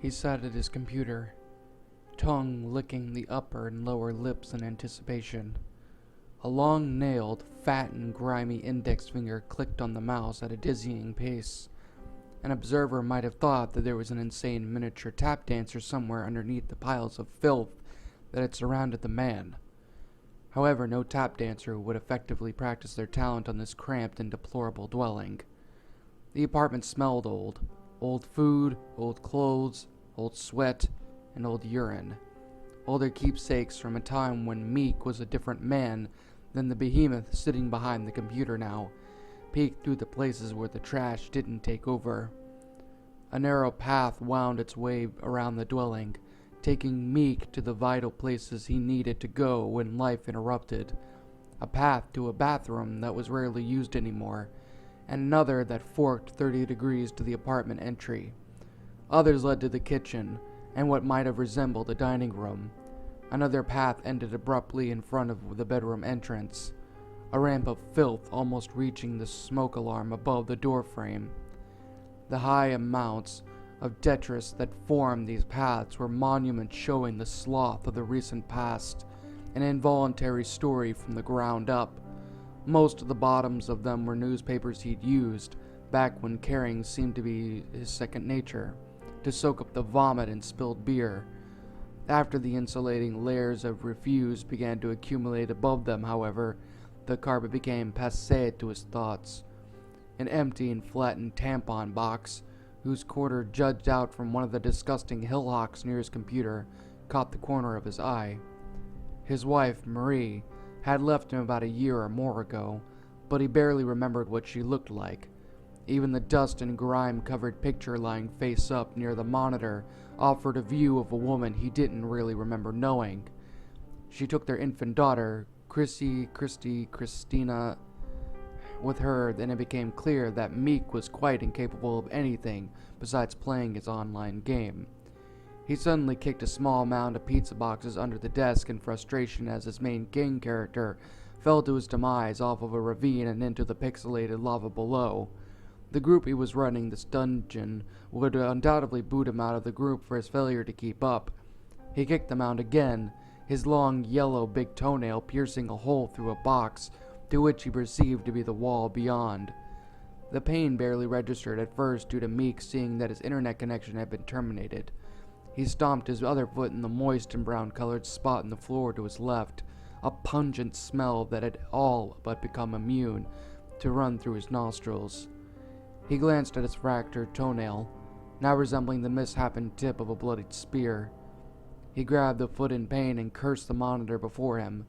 He sat at his computer, tongue licking the upper and lower lips in anticipation. A long-nailed, fat and grimy index finger clicked on the mouse at a dizzying pace. An observer might have thought that there was an insane miniature tap dancer somewhere underneath the piles of filth that had surrounded the man. However, no tap dancer would effectively practice their talent on this cramped and deplorable dwelling. The apartment smelled old. Old food, old clothes, old sweat, and old urine. Older keepsakes from a time when Meek was a different man than the behemoth sitting behind the computer now, peeked through the places where the trash didn't take over. A narrow path wound its way around the dwelling, taking Meek to the vital places he needed to go when life interrupted. A path to a bathroom that was rarely used anymore, and another that forked 30 degrees to the apartment entry. Others led to the kitchen, and what might have resembled a dining room. Another path ended abruptly in front of the bedroom entrance, a ramp of filth almost reaching the smoke alarm above the doorframe. The high amounts of detritus that formed these paths were monuments showing the sloth of the recent past, an involuntary story from the ground up. Most of the bottoms of them were newspapers he'd used, back when carrying seemed to be his second nature, to soak up the vomit and spilled beer. After the insulating layers of refuse began to accumulate above them, however, the carpet became passé to his thoughts. An empty and flattened tampon box, whose quarter judged out from one of the disgusting hillocks near his computer, caught the corner of his eye. His wife, Marie, had left him about a year or more ago, but he barely remembered what she looked like. Even the dust and grime-covered picture lying face up near the monitor offered a view of a woman he didn't really remember knowing. She took their infant daughter, Christina, with her. Then it became clear that Meek was quite incapable of anything besides playing his online game. He suddenly kicked a small mound of pizza boxes under the desk in frustration as his main game character fell to his demise off of a ravine and into the pixelated lava below. The group he was running this dungeon would undoubtedly boot him out of the group for his failure to keep up. He kicked the mound again, his long yellow big toenail piercing a hole through a box to which he perceived to be the wall beyond. The pain barely registered at first due to Meek seeing that his internet connection had been terminated. He stomped his other foot in the moist and brown-colored spot in the floor to his left, a pungent smell that had all but become immune to run through his nostrils. He glanced at his fractured toenail, now resembling the misshapen tip of a bloodied spear. He grabbed the foot in pain and cursed the monitor before him,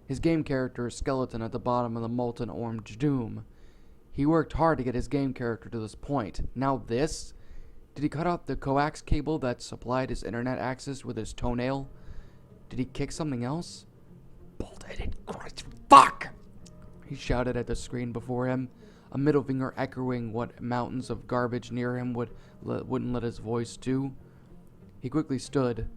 his game character a skeleton at the bottom of the molten orange doom. He worked hard to get his game character to this point. Now this? Did he cut off the coax cable that supplied his internet access with his toenail? Did he kick something else? Bull-headed Christ, fuck! He shouted at the screen before him, a middle finger echoing what mountains of garbage near him wouldn't let his voice do. He quickly stood,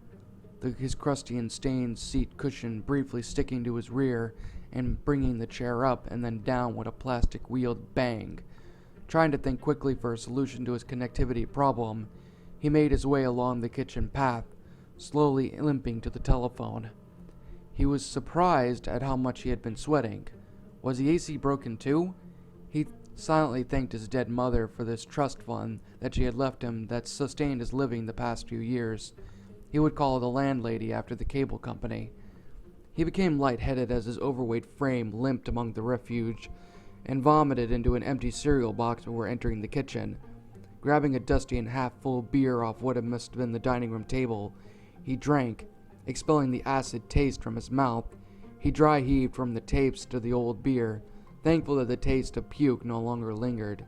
his crusty and stained seat cushion briefly sticking to his rear and bringing the chair up and then down with a plastic-wheeled bang. Trying to think quickly for a solution to his connectivity problem, he made his way along the kitchen path, slowly limping to the telephone. He was surprised at how much he had been sweating. Was the AC broken too? He silently thanked his dead mother for this trust fund that she had left him that sustained his living the past few years. He would call the landlady after the cable company. He became lightheaded as his overweight frame limped among the refuge, and vomited into an empty cereal box before entering the kitchen. Grabbing a dusty and half-full beer off what must have been the dining room table, he drank, expelling the acid taste from his mouth. He dry-heaved from the tapes to the old beer, thankful that the taste of puke no longer lingered.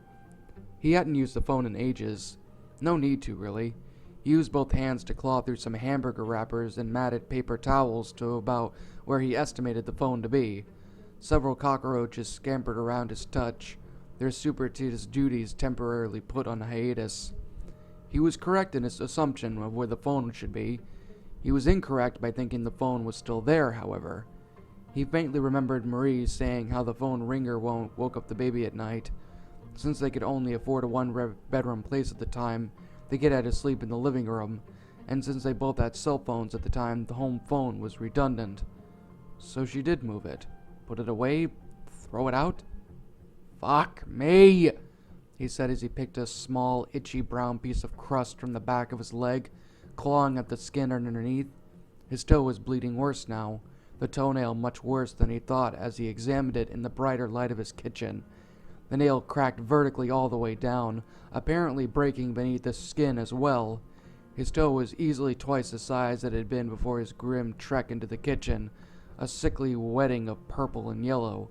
He hadn't used the phone in ages. No need to, really. He used both hands to claw through some hamburger wrappers and matted paper towels to about where he estimated the phone to be. Several cockroaches scampered around his touch, their superstitious duties temporarily put on hiatus. He was correct in his assumption of where the phone should be. He was incorrect by thinking the phone was still there, however. He faintly remembered Marie saying how the phone ringer woke up the baby at night. Since they could only afford a one-bedroom place at the time, the kid had to sleep in the living room, and since they both had cell phones at the time, the home phone was redundant. So she did move it. Put it away? Throw it out? Fuck me, he said as he picked a small, itchy brown piece of crust from the back of his leg, clawing at the skin underneath. His toe was bleeding worse now, the toenail much worse than he thought as he examined it in the brighter light of his kitchen. The nail cracked vertically all the way down, apparently breaking beneath the skin as well. His toe was easily twice the size it had been before his grim trek into the kitchen, a sickly wetting of purple and yellow.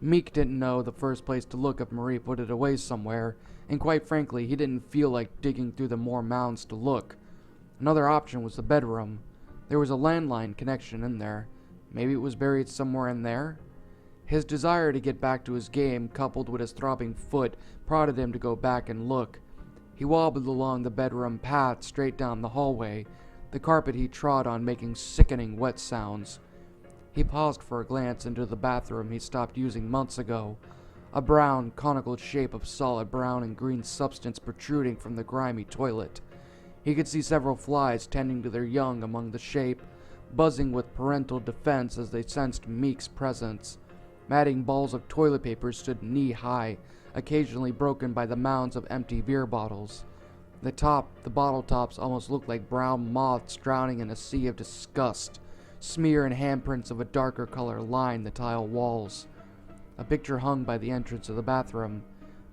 Meek didn't know the first place to look if Marie put it away somewhere, and quite frankly, he didn't feel like digging through the more mounds to look. Another option was the bedroom. There was a landline connection in there. Maybe it was buried somewhere in there? His desire to get back to his game, coupled with his throbbing foot, prodded him to go back and look. He wobbled along the bedroom path straight down the hallway, the carpet he trod on making sickening wet sounds. He paused for a glance into the bathroom he stopped using months ago, a brown, conical shape of solid brown and green substance protruding from the grimy toilet. He could see several flies tending to their young among the shape, buzzing with parental defense as they sensed Meek's presence. Matting balls of toilet paper stood knee-high, occasionally broken by the mounds of empty beer bottles. The bottle tops almost looked like brown moths drowning in a sea of disgust. Smear and handprints of a darker color lined the tile walls. A picture hung by the entrance of the bathroom.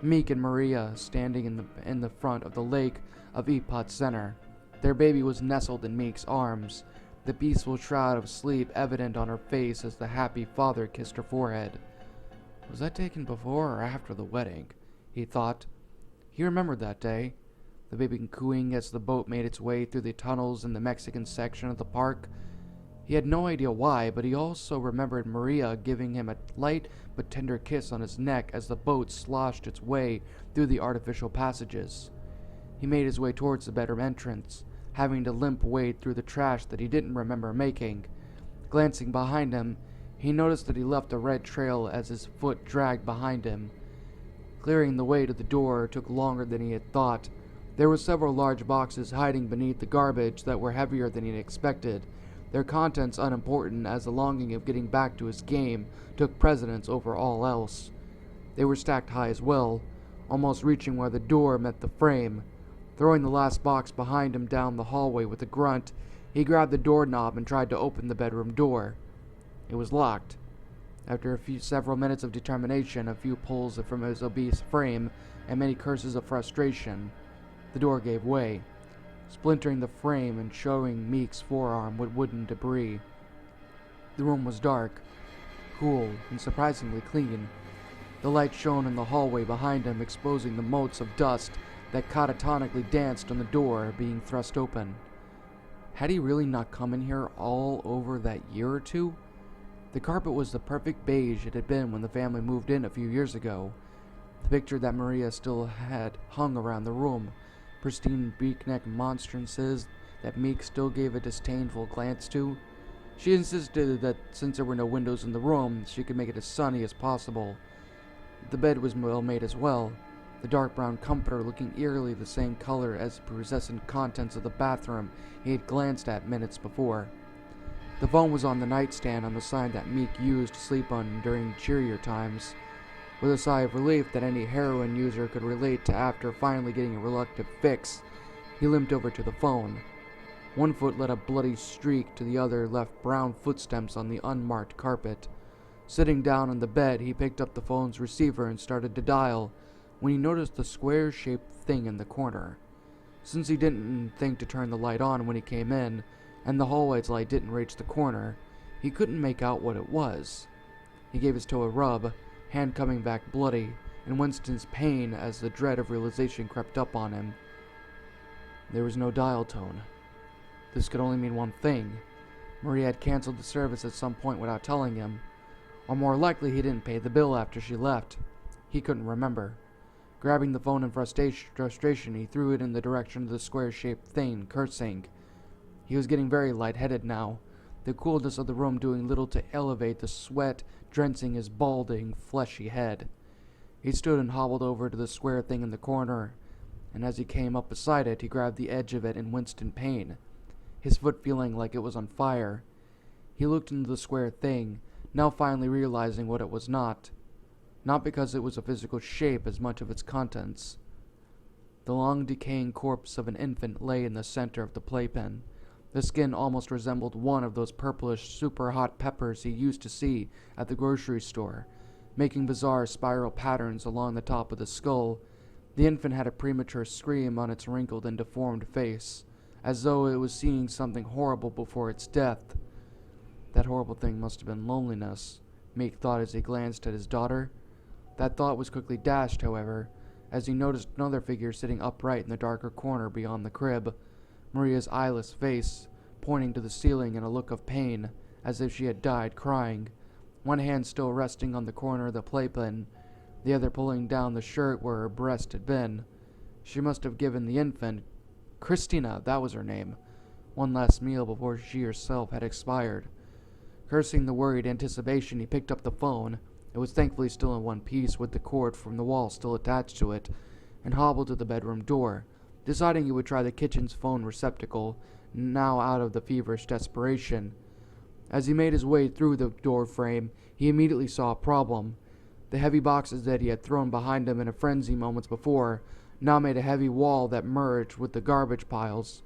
Meek and Maria standing in the front of the lake of Epot Center. Their baby was nestled in Meek's arms, the peaceful shroud of sleep evident on her face as the happy father kissed her forehead. Was that taken before or after the wedding? He thought. He remembered that day, the baby cooing as the boat made its way through the tunnels in the Mexican section of the park. He had no idea why, but he also remembered Maria giving him a light but tender kiss on his neck as the boat sloshed its way through the artificial passages. He made his way towards the bedroom entrance, having to limp wade through the trash that he didn't remember making. Glancing behind him, he noticed that he left a red trail as his foot dragged behind him. Clearing the way to the door took longer than he had thought. There were several large boxes hiding beneath the garbage that were heavier than he had expected, their contents unimportant as the longing of getting back to his game took precedence over all else. They were stacked high as well, almost reaching where the door met the frame. Throwing the last box behind him down the hallway with a grunt, he grabbed the doorknob and tried to open the bedroom door. It was locked. After several minutes of determination, a few pulls from his obese frame, and many curses of frustration, the door gave way, splintering the frame and showing Meek's forearm with wooden debris. The room was dark, cool, and surprisingly clean. The light shone in the hallway behind him, exposing the motes of dust that catatonically danced on the door being thrust open. Had he really not come in here all over that year or two? The carpet was the perfect beige it had been when the family moved in a few years ago. The picture that Maria still had hung around the room, pristine beak-neck monstrances that Meek still gave a disdainful glance to. She insisted that since there were no windows in the room, she could make it as sunny as possible. The bed was well made as well, the dark brown comforter looking eerily the same color as the possessing contents of the bathroom he had glanced at minutes before. The phone was on the nightstand on the side that Meek used to sleep on during cheerier times. With a sigh of relief that any heroin user could relate to after finally getting a reluctant fix, he limped over to the phone. One foot led a bloody streak to the other left brown footsteps on the unmarked carpet. Sitting down on the bed, he picked up the phone's receiver and started to dial, when he noticed the square-shaped thing in the corner. Since he didn't think to turn the light on when he came in, and the hallway's light didn't reach the corner, he couldn't make out what it was. He gave his toe a rub, hand coming back bloody, and Winston's pain as the dread of realization crept up on him. There was no dial tone. This could only mean one thing. Maria had canceled the service at some point without telling him, or more likely he didn't pay the bill after she left. He couldn't remember. Grabbing the phone in frustration, he threw it in the direction of the square-shaped thing, cursing. He was getting very lightheaded now, the coolness of the room doing little to elevate the sweat drenching his balding, fleshy head. He stood and hobbled over to the square thing in the corner, and as he came up beside it, he grabbed the edge of it and winced in pain, his foot feeling like it was on fire. He looked into the square thing, now finally realizing what it was not because it was a physical shape as much of its contents. The long decaying corpse of an infant lay in the center of the playpen. The skin almost resembled one of those purplish, super hot peppers he used to see at the grocery store, making bizarre spiral patterns along the top of the skull. The infant had a premature scream on its wrinkled and deformed face, as though it was seeing something horrible before its death. That horrible thing must have been loneliness, Meek thought as he glanced at his daughter. That thought was quickly dashed, however, as he noticed another figure sitting upright in the darker corner beyond the crib, Maria's eyeless face pointing to the ceiling in a look of pain, as if she had died crying, one hand still resting on the corner of the playpen, the other pulling down the shirt where her breast had been. She must have given the infant, Christina, that was her name, one last meal before she herself had expired. Cursing the worried anticipation, he picked up the phone. It was thankfully still in one piece, with the cord from the wall still attached to it, and hobbled to the bedroom door, deciding he would try the kitchen's phone receptacle, now out of the feverish desperation. As he made his way through the door frame, he immediately saw a problem. The heavy boxes that he had thrown behind him in a frenzy moments before now made a heavy wall that merged with the garbage piles.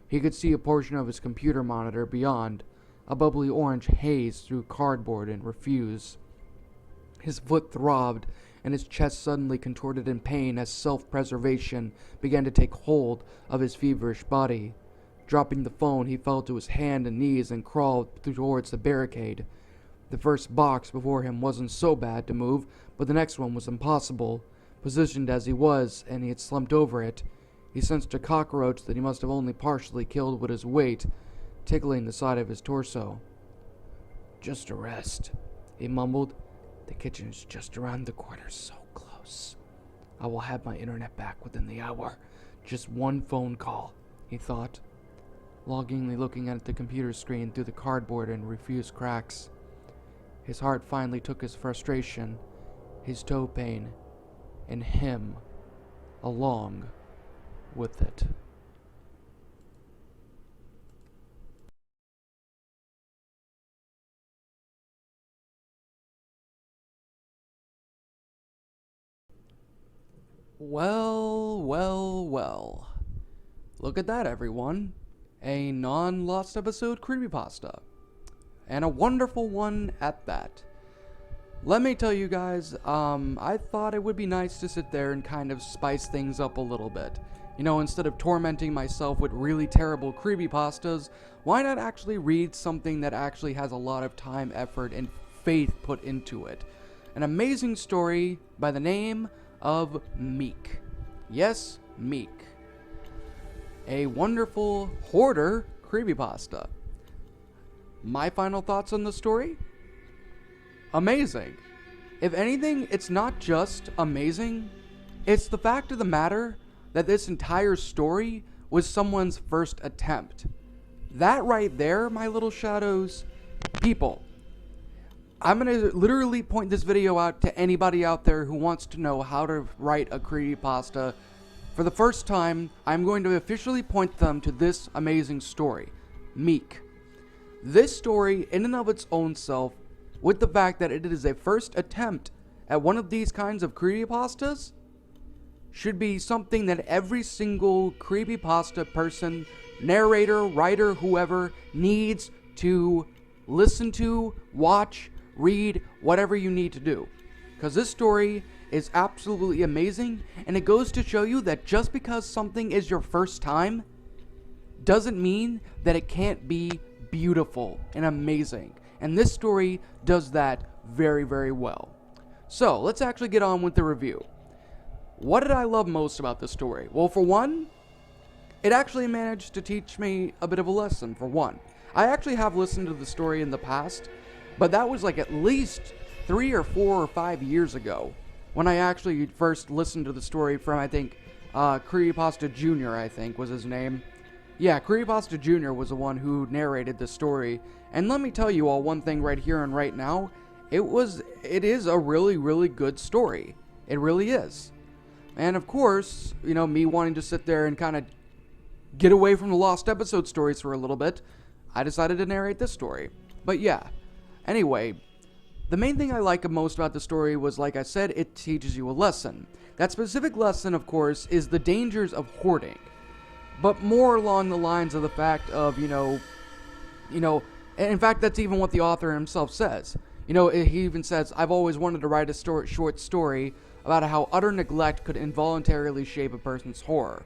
He could see a portion of his computer monitor beyond, a bubbly orange haze through cardboard and refuse. His foot throbbed, and his chest suddenly contorted in pain as self-preservation began to take hold of his feverish body. Dropping the phone, he fell to his hands and knees and crawled towards the barricade. The first box before him wasn't so bad to move, but the next one was impossible. Positioned as he was, and he had slumped over it, he sensed a cockroach that he must have only partially killed with his weight, tickling the side of his torso. "Just a rest," he mumbled. "The kitchen's just around the corner, so close. I will have my internet back within the hour. Just one phone call," he thought, longingly looking at the computer screen through the cardboard and refuse cracks. His heart finally took his frustration, his toe pain, and him along with it. Well, well, well. Look at that, everyone. A non-lost episode creepypasta. And a wonderful one at that. Let me tell you guys, I thought it would be nice to sit there and kind of spice things up a little bit. You know, instead of tormenting myself with really terrible creepypastas, why not actually read something that actually has a lot of time, effort, and faith put into it? An amazing story by the name of Meek. Yes, Meek. A wonderful hoarder creepypasta. My final thoughts on the story? Amazing. If anything, it's not just amazing, it's the fact of the matter that this entire story was someone's first attempt. That right there, my little shadows, people, I'm going to literally point this video out to anybody out there who wants to know how to write a creepypasta. For the first time, I'm going to officially point them to this amazing story, Meek. This story, in and of its own self, with the fact that it is a first attempt at one of these kinds of creepypastas, should be something that every single creepypasta person, narrator, writer, whoever, needs to listen to, watch, read, whatever you need to do. Because this story is absolutely amazing, and it goes to show you that just because something is your first time doesn't mean that it can't be beautiful and amazing. And this story does that very, very well. So, let's actually get on with the review. What did I love most about this story? Well, for one, it actually managed to teach me a bit of a lesson, for one. I actually have listened to the story in the past, but that was like at least 3 or 4 or 5 years ago when I actually first listened to the story from, I think, Creepypasta Jr., I think was his name. Yeah, Creepypasta Jr. was the one who narrated the story. And let me tell you all one thing right here and right now. It is a really, really good story. It really is. And of course, me wanting to sit there and kind of get away from the lost episode stories for a little bit, I decided to narrate this story. But yeah, anyway, the main thing I like most about the story was, like I said, it teaches you a lesson. That specific lesson, of course, is the dangers of hoarding. But more along the lines of the fact of, and in fact, that's even what the author himself says. He even says, I've always wanted to write a short story about how utter neglect could involuntarily shape a person's horror.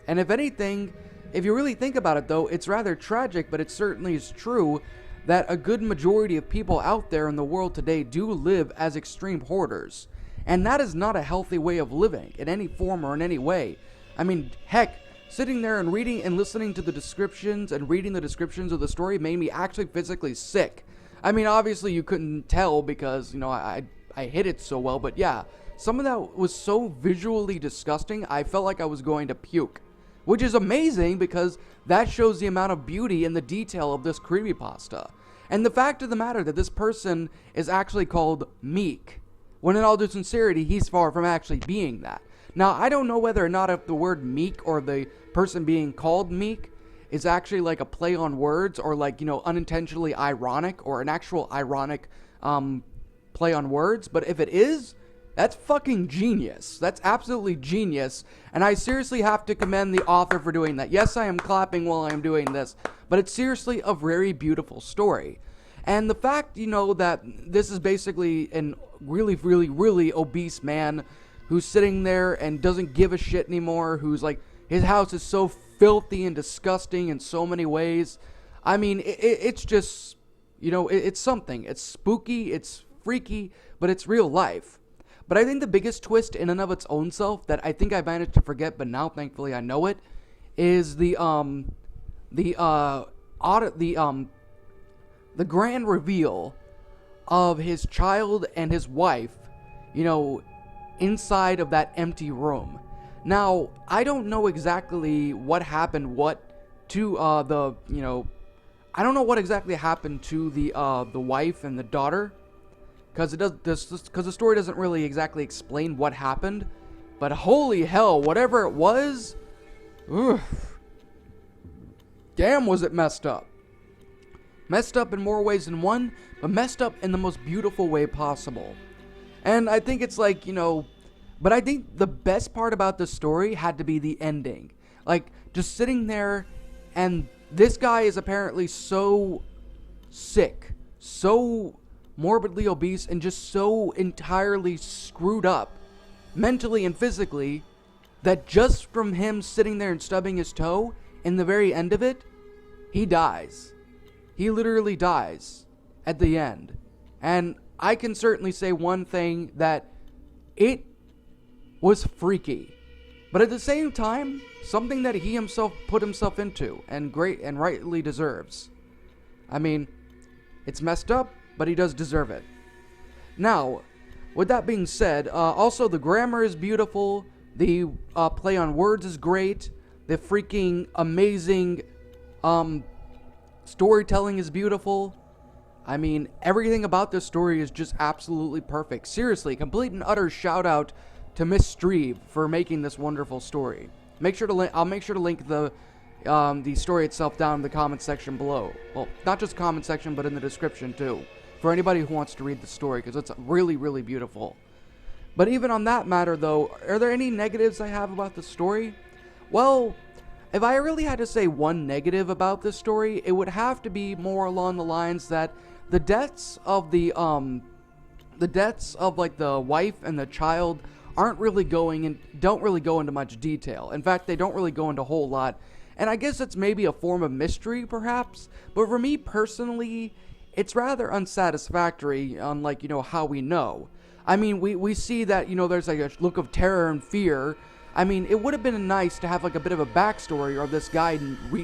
And if anything, if you really think about it though, it's rather tragic, but it certainly is true that a good majority of people out there in the world today do live as extreme hoarders. And that is not a healthy way of living, in any form or in any way. I mean, heck, sitting there and reading and listening to the descriptions and reading the descriptions of the story made me actually physically sick. I mean, obviously you couldn't tell because, I hid it so well, but yeah, some of that was so visually disgusting, I felt like I was going to puke. Which is amazing because that shows the amount of beauty and the detail of this creepypasta. And the fact of the matter that this person is actually called Meek, when in all due sincerity, he's far from actually being that. Now, I don't know whether or not if the word meek or the person being called Meek is actually like a play on words or like, unintentionally ironic or an actual ironic play on words. But if it is, that's fucking genius. That's absolutely genius. And I seriously have to commend the author for doing that. Yes, I am clapping while I am doing this, but it's seriously a very beautiful story. And the fact, that this is basically a really, really, really obese man who's sitting there and doesn't give a shit anymore, who's like, his house is so filthy and disgusting in so many ways. I mean, it's just, it's something. It's spooky, it's freaky, but it's real life. But I think the biggest twist in and of its own self that I think I managed to forget, but now thankfully I know it, is the grand reveal of his child and his wife, inside of that empty room. Now, I don't know exactly what happened I don't know what exactly happened to the wife and the daughter, because the story doesn't really exactly explain what happened. But holy hell, whatever it was, damn was it messed up. Messed up in more ways than one, but messed up in the most beautiful way possible. And I think it's like, but I think the best part about the story had to be the ending. Like, just sitting there, and this guy is apparently so sick, so morbidly obese, and just so entirely screwed up, mentally and physically, that just from him sitting there and stubbing his toe, in the very end of it, he dies. He literally dies at the end. And I can certainly say one thing, that it was freaky, but at the same time, something that he himself put himself into and rightly deserves. I mean, it's messed up, but he does deserve it. Now, with that being said, also the grammar is beautiful, the play on words is great, the freaking amazing storytelling is beautiful. I mean, everything about this story is just absolutely perfect. Seriously, complete and utter shout out to Mystreve for making this wonderful story. I'll make sure to link the story itself down in the comment section below. Well, not just comment section, but in the description too, for anybody who wants to read the story, because it's really, really beautiful. But even on that matter though, are there any negatives I have about the story? Well, if I really had to say one negative about this story, it would have to be more along the lines that the deaths of like the wife and the child don't really go into much detail. In fact, they don't really go into a whole lot. And I guess it's maybe a form of mystery, perhaps. But for me personally, it's rather unsatisfactory, unlike, how we know. I mean, we see that, there's like a look of terror and fear. I mean, it would have been nice to have like a bit of a backstory of this guy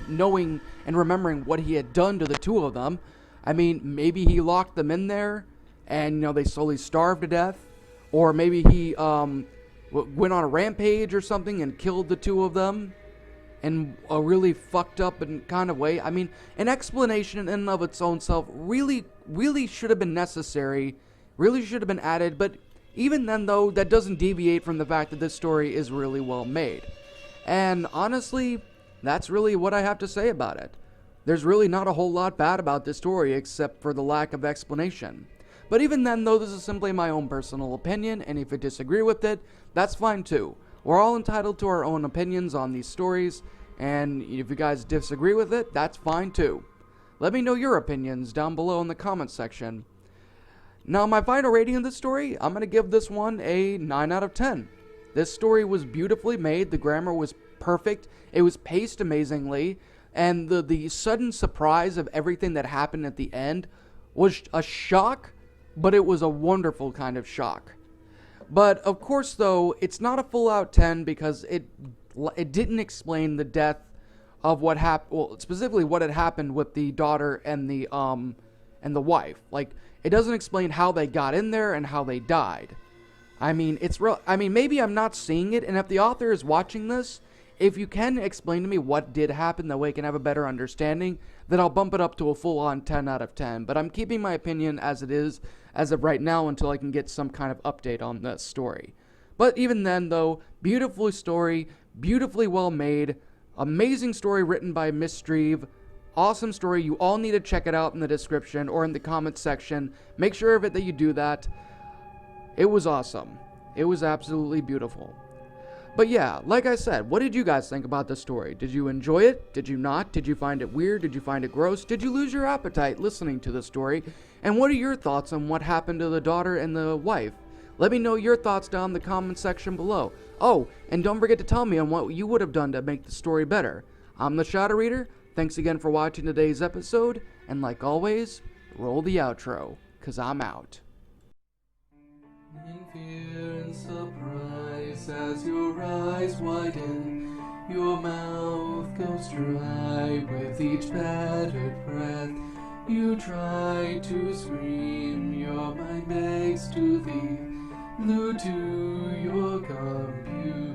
knowing and remembering what he had done to the two of them. I mean, maybe he locked them in there and, they slowly starved to death. Or maybe he went on a rampage or something and killed the two of them in a really fucked up and kind of way. I mean, an explanation in and of its own self really, really should have been necessary, really should have been added. But Even then, though, that doesn't deviate from the fact that this story is really well made. And honestly, that's really what I have to say about it. There's really not a whole lot bad about this story except for the lack of explanation. But even then, though, this is simply my own personal opinion, and if you disagree with it, that's fine too. We're all entitled to our own opinions on these stories, and if you guys disagree with it, that's fine too. Let me know your opinions down below in the comments section. Now, my final rating of this story, I'm going to give this one a 9 out of 10. This story was beautifully made, the grammar was perfect, it was paced amazingly, and the sudden surprise of everything that happened at the end was a shock, but it was a wonderful kind of shock. But, of course, though, it's not a full out 10 because it didn't explain the death of what happened, well, specifically what had happened with the daughter and the wife. Like, it doesn't explain how they got in there and how they died. I mean, maybe I'm not seeing it, and if the author is watching this, if you can explain to me what did happen, that way I can have a better understanding, then I'll bump it up to a full-on 10 out of 10. But I'm keeping my opinion as it is, as of right now, until I can get some kind of update on this story. But even then, though, beautiful story, beautifully well made, amazing story written by Mystreve, awesome story. You all need to check it out in the description or in the comments section. Make sure of it that you do that. It was awesome. It was absolutely beautiful. But yeah, like I said, what did you guys think about the story? Did you enjoy it? Did you not? Did you find it weird? Did you find it gross? Did you lose your appetite listening to the story? And what are your thoughts on what happened to the daughter and the wife? Let me know your thoughts down in the comment section below. Oh, and don't forget to tell me on what you would have done to make the story better. I'm the Shadow Reader. Thanks again for watching today's episode. And like always, roll the outro, 'cause I'm out. In fear and surprise as your eyes widen, your mouth goes dry with each battered breath. You try to scream, your mind begs to leave, glued to your computer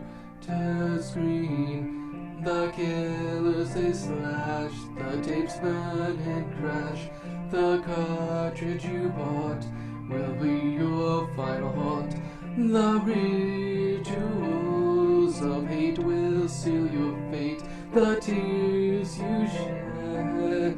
screen. The killers they slash, the tapes burn and crash. The cartridge you bought will be your final haunt. The rituals of hate will seal your fate. The tears you shed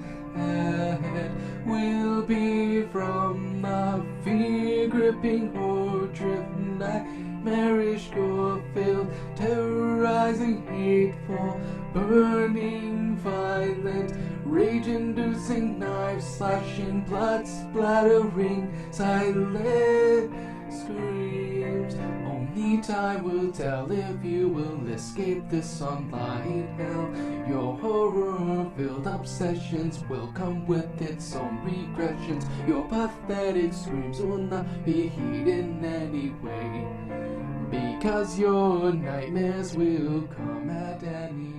will be from the fear-gripping, horror-driven, nightmarish, gore-filled, terrorizing, hateful, burning, violent, rage-inducing, knife-slashing, blood-splattering, silent screams. Only time will tell if you will escape this online hell. Your horror-filled obsessions will come with its own regressions. Your pathetic screams will not be heeded in any way, because your nightmares will come at any